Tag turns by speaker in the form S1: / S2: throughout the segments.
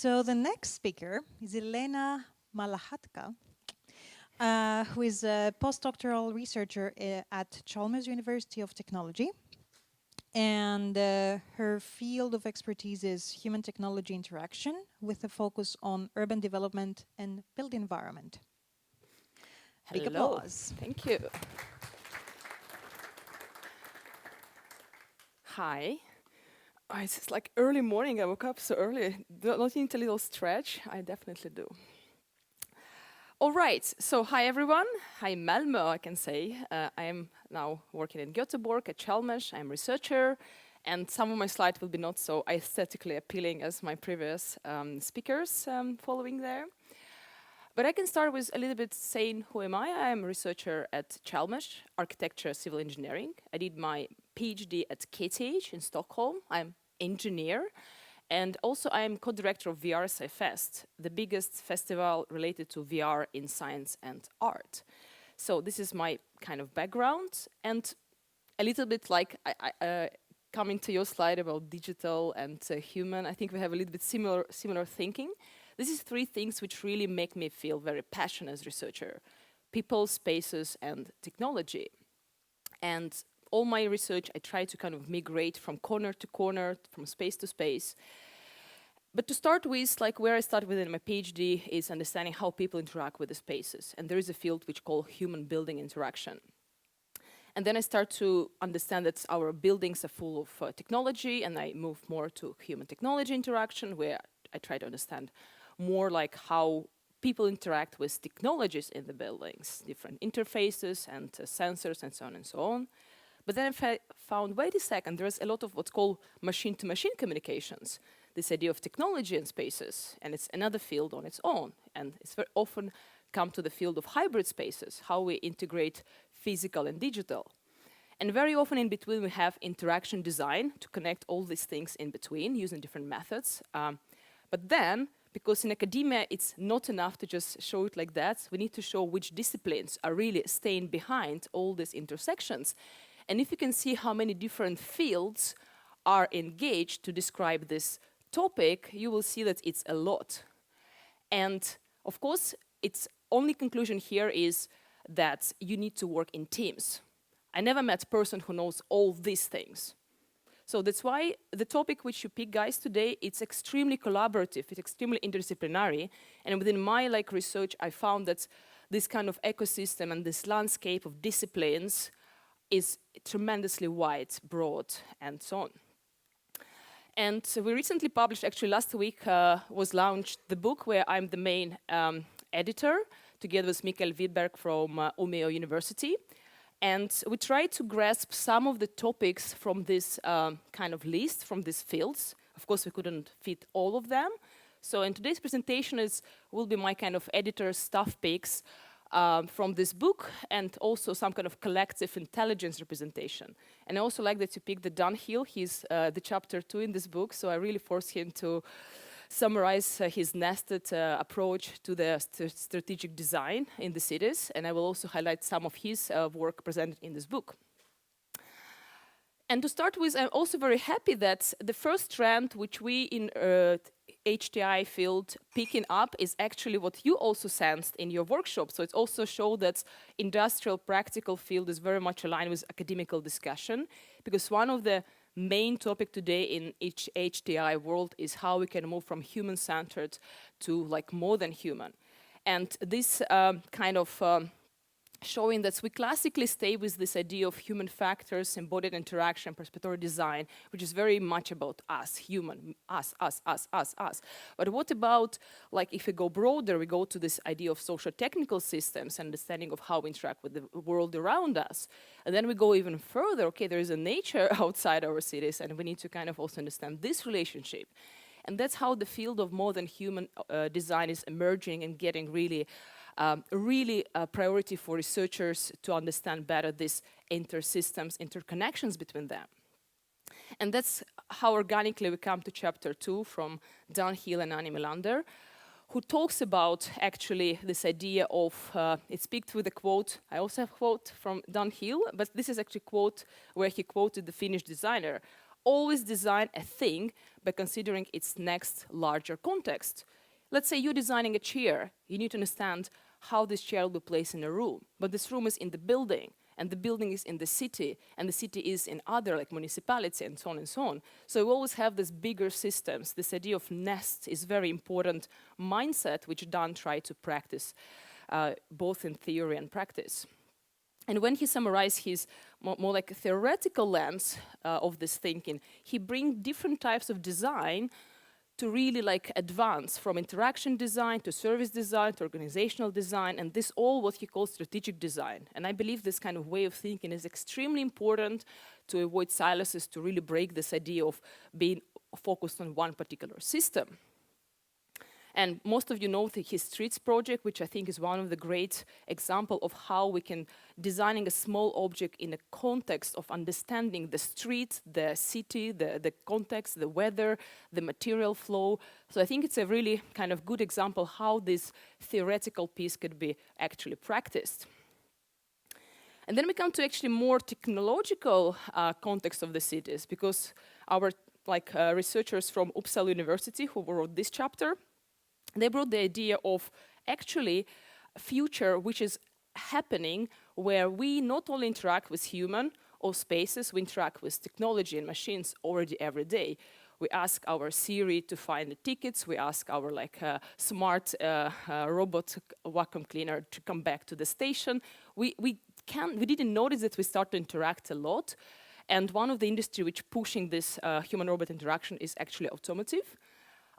S1: So the next speaker is Elena Malakhatka, who is a postdoctoral researcher at Chalmers University of Technology. And her field of expertise is human technology interaction with a focus on urban development and built environment. Big
S2: Hello.
S1: applause.
S2: Thank you. Hi. Oh, it's just like early morning. I woke up so early. Don't need a little stretch? I definitely do. All right. So hi, everyone. Hi, Malmö, I can say. I am now working in Göteborg at Chalmers. I'm a researcher. And some of my slides will be not so aesthetically appealing as my previous speakers following there. But I can start with a little bit saying who am I. I am a researcher at Chalmers, architecture, civil engineering. I did my PhD at KTH in Stockholm. I'm engineer. And also I'm co-director of VR SciFest, the biggest festival related to VR in science and art. So this is my kind of background. And a little bit like coming to your slide about digital and human, I think we have a little bit similar thinking. This is three things which really make me feel very passionate as a researcher: people, spaces, and technology. And all my research, I try to kind of migrate from corner to corner, from space to space. But to start with, like where I started within my PhD is understanding how people interact with the spaces. And there is a field which called human building interaction. And then I start to understand that our buildings are full of technology, and I move more to human technology interaction, where I try to understand more like how people interact with technologies in the buildings, different interfaces and sensors and so on and so on. But then I found, wait a second, there's a lot of what's called machine-to-machine communications, this idea of technology in spaces, and it's another field on its own. And it's very often come to the field of hybrid spaces, how we integrate physical and digital. And very often in between we have interaction design to connect all these things in between using different methods. But then, because in academia it's not enough to just show it like that, we need to show which disciplines are really staying behind all these intersections. And if you can see how many different fields are engaged to describe this topic, you will see that it's a lot. And of course, its only conclusion here is that you need to work in teams. I never met a person who knows all these things. So that's why the topic which you pick, guys, today, it's extremely collaborative, it's extremely interdisciplinary. And within my research, I found that this kind of ecosystem and this landscape of disciplines is tremendously wide, broad, and so on. And so we recently published, actually last week was launched the book where I'm the main editor, together with Mikael Widberg from Umeå University. And we tried to grasp some of the topics from this kind of list, from these fields. Of course, we couldn't fit all of them. So in today's presentation will be my kind of editor's staff picks from this book, and also some kind of collective intelligence representation. And I also like that you picked the Dunhill. He's the chapter 2 in this book, so I really forced him to summarize his nested approach to the strategic design in the cities, and I will also highlight some of his work presented in this book. And to start with, I'm also very happy that the first trend which we in HTI field picking up is actually what you also sensed in your workshop. So it also showed that industrial practical field is very much aligned with academical discussion, because one of the main topic today in each HTI world is how we can move from human-centered to more than human. And this kind of showing that we classically stay with this idea of human factors, embodied interaction, participatory design, which is very much about us, human, us. But what about, if we go broader, we go to this idea of social technical systems, understanding of how we interact with the world around us. And then we go even further, okay, there is a nature outside our cities, and we need to kind of also understand this relationship. And that's how the field of more than human design is emerging and getting really a priority for researchers to understand better these intersystems, interconnections between them. And that's how organically we come to chapter 2 from Dunhill and Annie Melander, who talks about actually this idea of, it's picked with a quote, I also have a quote from Dunhill, but this is actually a quote where he quoted the Finnish designer. always design a thing by considering its next larger context. Let's say you're designing a chair. You need to understand how this chair will be placed in a room. But this room is in the building, and the building is in the city, and the city is in other, like municipality, and so on and so on. So we always have these bigger systems. This idea of nest is very important mindset, which Dan tried to practice, both in theory and practice. And when he summarized his more like a theoretical lens of this thinking, he brings different types of design to really like advance from interaction design to service design to organizational design, and this all what he calls strategic design. And I believe this kind of way of thinking is extremely important to avoid silos, to really break this idea of being focused on one particular system. And most of you know his streets project, which I think is one of the great example of how we can designing a small object in a context of understanding the street, the city, the context, the weather, the material flow. So I think it's a really kind of good example how this theoretical piece could be actually practiced. And then we come to actually more technological context of the cities, because our researchers from Uppsala University who wrote this chapter, they brought the idea of actually a future which is happening where we not only interact with human or spaces, we interact with technology and machines already every day. We ask our Siri to find the tickets, we ask our smart robot vacuum cleaner to come back to the station. We didn't notice that we start to interact a lot. And one of the industry which pushing this human-robot interaction is actually automotive.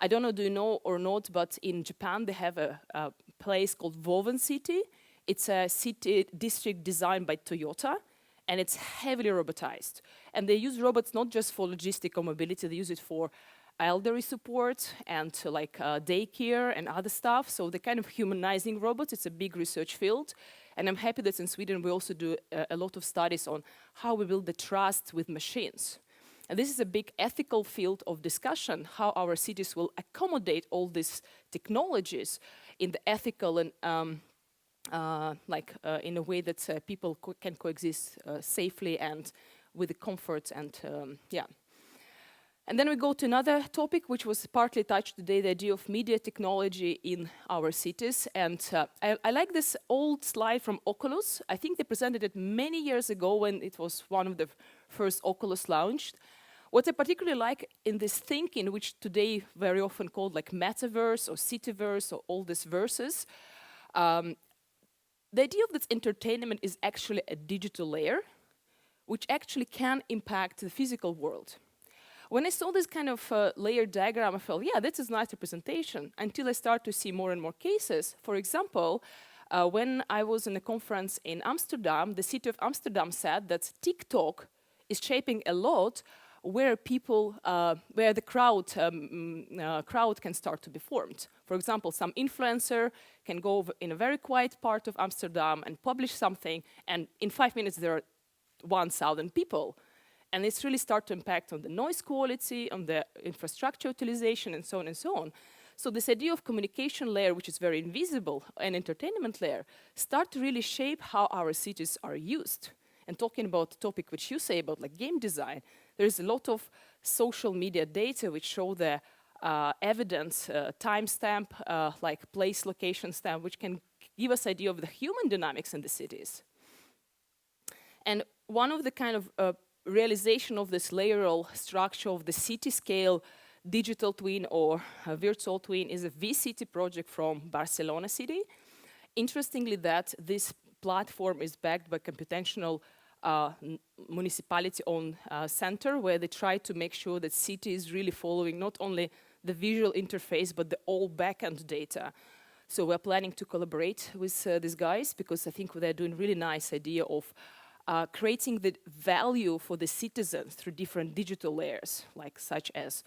S2: I don't know, do you know or not, but in Japan they have a place called Woven City. It's a city district designed by Toyota, and it's heavily robotized. And they use robots not just for logistical mobility, they use it for elderly support and daycare and other stuff. So they're kind of humanizing robots. It's a big research field. And I'm happy that in Sweden we also do a lot of studies on how we build the trust with machines. And this is a big ethical field of discussion, how our cities will accommodate all these technologies in the ethical and in a way that people can coexist safely and with the comfort and yeah. And then we go to another topic, which was partly touched today, the idea of media technology in our cities. And I like this old slide from Oculus. I think they presented it many years ago when it was one of the first Oculus launched. What I particularly like in this thinking, which today very often called like metaverse or cityverse or all these verses, the idea of this entertainment is actually a digital layer, which actually can impact the physical world. When I saw this kind of layer diagram, I felt, yeah, this is a nice representation, until I start to see more and more cases. For example, when I was in a conference in Amsterdam, the city of Amsterdam said that TikTok is shaping a lot where people, where the crowd can start to be formed. For example, some influencer can go in a very quiet part of Amsterdam and publish something, and in 5 minutes there are 1,000 people. And it's really start to impact on the noise quality, on the infrastructure utilization, and so on and so on. So this idea of communication layer, which is very invisible, and entertainment layer, start to really shape how our cities are used. And talking about the topic which you say about like game design, there's a lot of social media data which show the evidence, timestamp, like place location stamp, which can give us idea of the human dynamics in the cities. And one of the kind of realization of this layeral structure of the city scale digital twin or virtual twin is a V-City project from Barcelona city. Interestingly, that this platform is backed by computational municipality-owned center, where they try to make sure that city is really following not only the visual interface, but the all backend data. So we're planning to collaborate with these guys, because I think they're doing really nice idea of creating the value for the citizens through different digital layers, like such as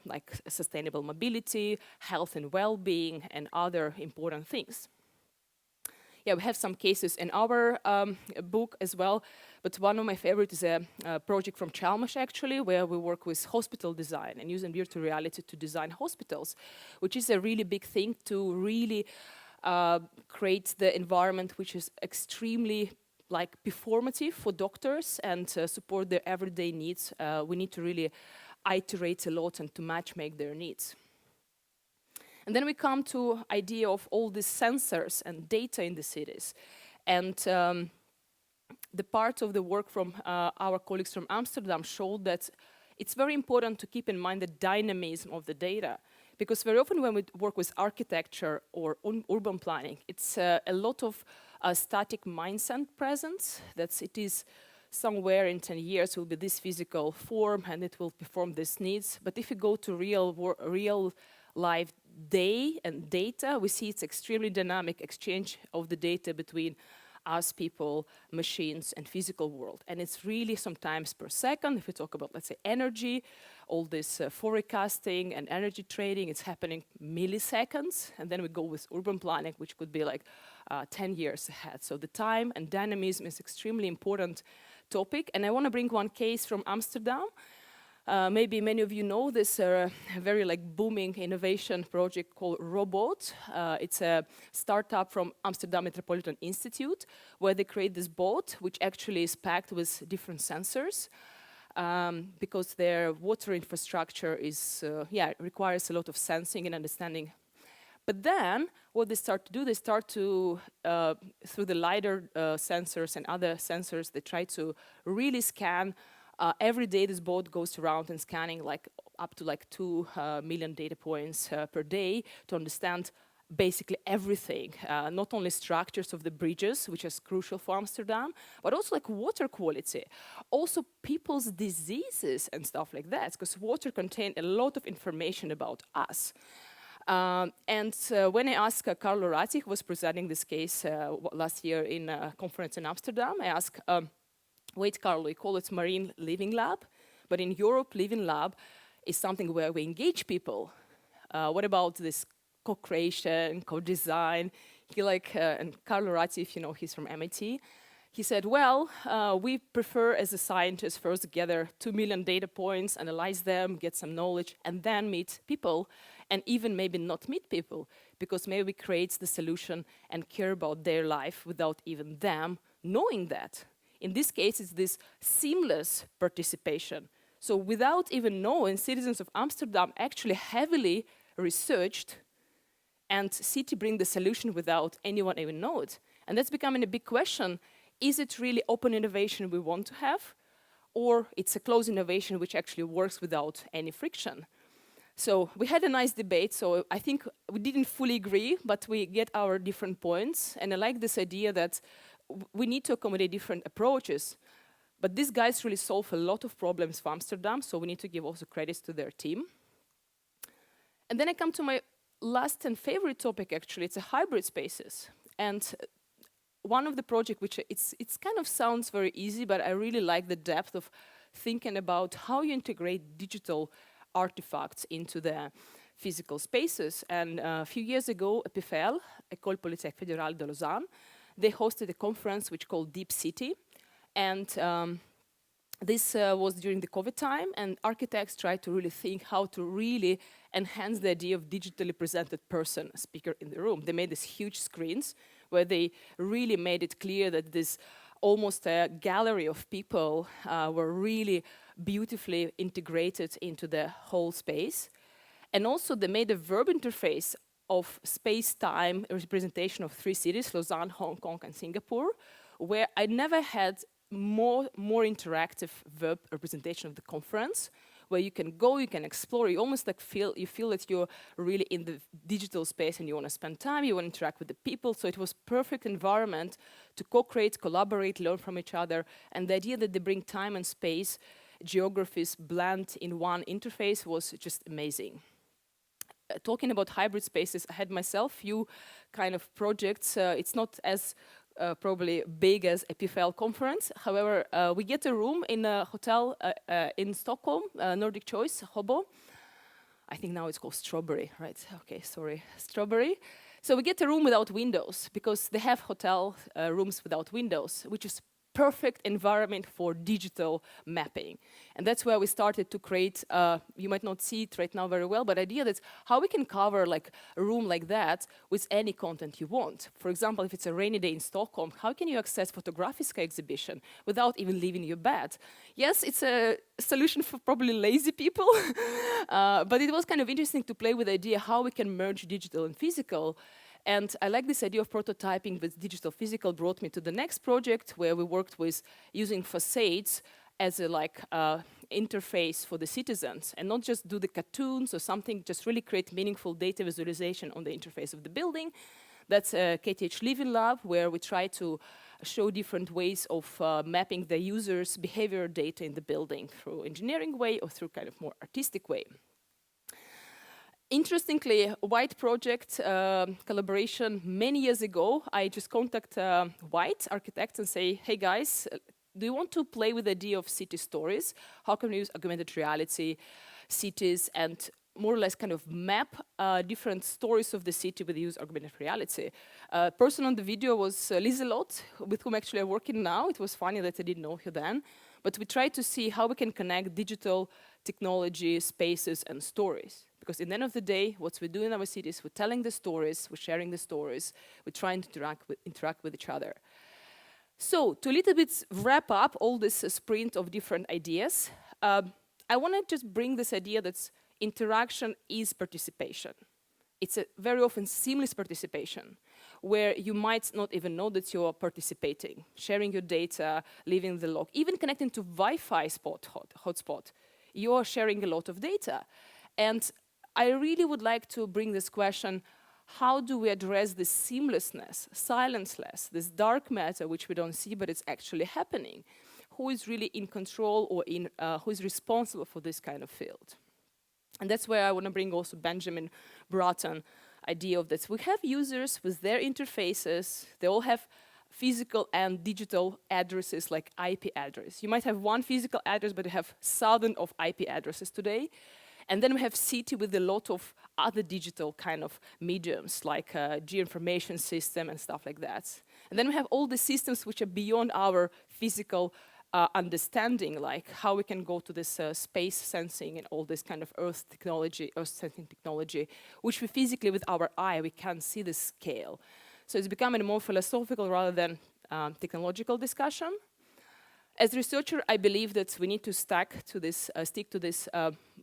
S2: like sustainable mobility, health and well-being, and other important things. Yeah, we have some cases in our book as well, but one of my favorites is a project from Chalmers, actually, where we work with hospital design and using virtual reality to design hospitals, which is a really big thing to really create the environment which is extremely like performative for doctors and support their everyday needs, we need to really iterate a lot and to match-make their needs. And then we come to idea of all these sensors and data in the cities. And the part of the work from our colleagues from Amsterdam showed that it's very important to keep in mind the dynamism of the data. Because very often when we work with architecture or urban planning, it's a lot of static mindset present, that it is somewhere in 10 years will be this physical form and it will perform these needs. But if you go to real life day and data, we see it's extremely dynamic exchange of the data between us, people, machines, and physical world. And it's really sometimes per second. If we talk about, let's say, energy, all this forecasting and energy trading, it's happening milliseconds. And then we go with urban planning, which could be like 10 years ahead. So the time and dynamism is extremely important topic. And I want to bring one case from Amsterdam. Maybe many of you know this very booming innovation project called Robot. It's a startup from Amsterdam Metropolitan Institute where they create this boat which actually is packed with different sensors because their water infrastructure is requires a lot of sensing and understanding. But then what they start to do, they start to, through the LiDAR sensors and other sensors, they try to really scan. Every day this boat goes around and scanning up to 2 million data points per day to understand basically everything, not only structures of the bridges, which is crucial for Amsterdam, but also water quality, also people's diseases and stuff like that, because water contains a lot of information about us. When I asked Carlo Ratti, who was presenting this case last year in a conference in Amsterdam, I asked, wait, Carlo, you call it Marine Living Lab, but in Europe, Living Lab is something where we engage people. What about this co-creation, co-design? And Carlo Ratti, if you know, he's from MIT. He said, well, we prefer as a scientist first gather 2 million data points, analyze them, get some knowledge, and then meet people, and even maybe not meet people, because maybe we create the solution and care about their life without even them knowing that. In this case, it's this seamless participation. So without even knowing, citizens of Amsterdam actually heavily researched and city bring the solution without anyone even know it. And that's becoming a big question. Is it really open innovation we want to have? Or it's a closed innovation which actually works without any friction? So we had a nice debate. So I think we didn't fully agree, but we get our different points. And I like this idea that we need to accommodate different approaches, but these guys really solve a lot of problems for Amsterdam, so we need to give also credits to their team. And then I come to my last and favorite topic, actually. It's a hybrid spaces. And one of the projects, which it's kind of sounds very easy, but I really like the depth of thinking about how you integrate digital artifacts into the physical spaces. And a few years ago, EPFL, École Polytechnique Fédérale de Lausanne, they hosted a conference which called Deep City. And this was during the COVID time, and architects tried to really think how to really enhance the idea of digitally presented person, speaker in the room. They made these huge screens where they really made it clear that this almost a gallery of people were really beautifully integrated into the whole space. And also they made a verb interface of space-time representation of 3 cities, Lausanne, Hong Kong, and Singapore, where I never had more interactive verb representation of the conference, where you can go, you can explore, you almost feel that you're really in the digital space and you want to spend time, you want to interact with the people. So it was perfect environment to co-create, collaborate, learn from each other. And the idea that they bring time and space, geographies blend in one interface was just amazing. Talking about hybrid spaces, I had myself few kind of projects. It's not as probably big as a PFL conference. However, we get a room in a hotel in Stockholm, Nordic Choice, Hobo. I think now it's called Strawberry, right? Okay, sorry, Strawberry. So we get a room without windows because they have hotel rooms without windows, which is perfect environment for digital mapping. And that's where we started to create, you might not see it right now very well, but idea that's how we can cover like a room like that with any content you want. For example, if it's a rainy day in Stockholm, how can you access Fotografiska exhibition without even leaving your bed? Yes, it's a solution for probably lazy people, but it was kind of interesting to play with the idea how we can merge digital and physical. And I like this idea of prototyping with digital physical brought me to the next project where we worked with using facades as a interface for the citizens and not just do the cartoons or something, just really create meaningful data visualization on the interface of the building. That's KTH Living Lab, where we try to show different ways of mapping the user's behavior data in the building through engineering way or through kind of more artistic way. Interestingly, White project collaboration many years ago, I just contact White architects and say, hey guys, do you want to play with the idea of city stories? How can we use augmented reality, cities, and more or less kind of map different stories of the city with the use of augmented reality? Person on the video was Liselot, with whom actually I'm working now. It was funny that I didn't know her then. But we tried to see how we can connect digital technology, spaces, and stories. Because in the end of the day, what we do in our cities, we're telling the stories, we're sharing the stories, we're trying to interact with each other. So, to a little bit wrap up all this sprint of different ideas, I want to just bring this idea that interaction is participation. It's a very often seamless participation, where you might not even know that you're participating, sharing your data, leaving the log, even connecting to Wi-Fi hotspot. You're sharing a lot of data. And I really would like to bring this question, how do we address this seamlessness, silenceless, this dark matter which we don't see but it's actually happening? Who is really in control or who is responsible for this kind of field? And that's where I want to bring also Benjamin Bratton idea of this. We have users with their interfaces, they all have physical and digital addresses like IP address. You might have one physical address, but you have thousands of IP addresses today. And then we have city with a lot of other digital kind of mediums, like geoinformation system and stuff like that. And then we have all the systems which are beyond our physical understanding, like how we can go to this space sensing and all this kind of earth sensing technology, which we physically with our eye, we can't see the scale. So it's becoming a more philosophical rather than technological discussion. As a researcher, I believe that we need to stick to this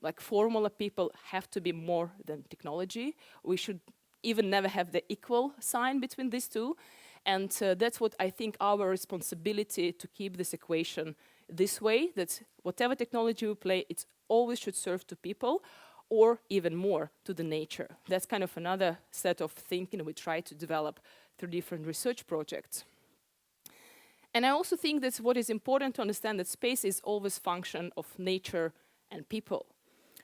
S2: like formula. People have to be more than technology. We should even never have the equal sign between these two. And that's what I think our responsibility to keep this equation this way, that whatever technology we play, it always should serve to people or even more to the nature. That's kind of another set of thinking we try to develop through different research projects. And I also think that's what is important to understand, that space is always function of nature and people.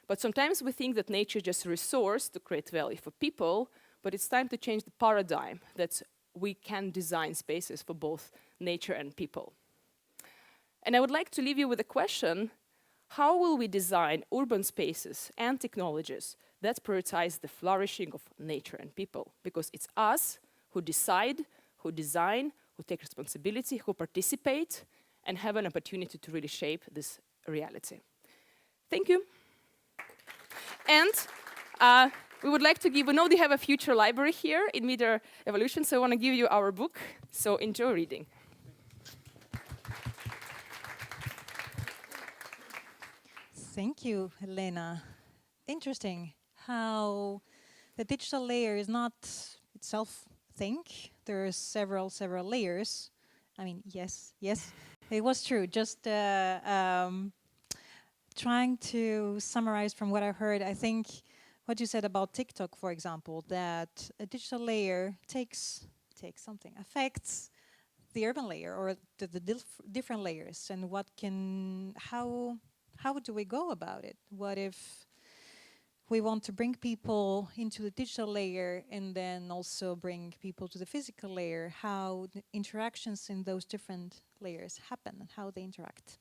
S2: But sometimes we think that nature is just a resource to create value for people, but it's time to change the paradigm that we can design spaces for both nature and people. And I would like to leave you with a question: how will we design urban spaces and technologies that prioritize the flourishing of nature and people? Because it's us who decide, who design, who take responsibility, who participate, and have an opportunity to really shape this reality. Thank you. And we would like to give, we know they have a future library here in Media Evolution, so I want to give you our book, so enjoy reading.
S1: Thank you, Elena. Interesting how the digital layer is not itself a thing. There are several layers. I mean, yes, it was true. Just trying to summarize from what I heard, I think what you said about TikTok, for example, that a digital layer takes something, affects the urban layer or the different layers, and how do we go about it? What if we want to bring people into the digital layer and then also bring people to the physical layer? How the interactions in those different layers happen and how they interact.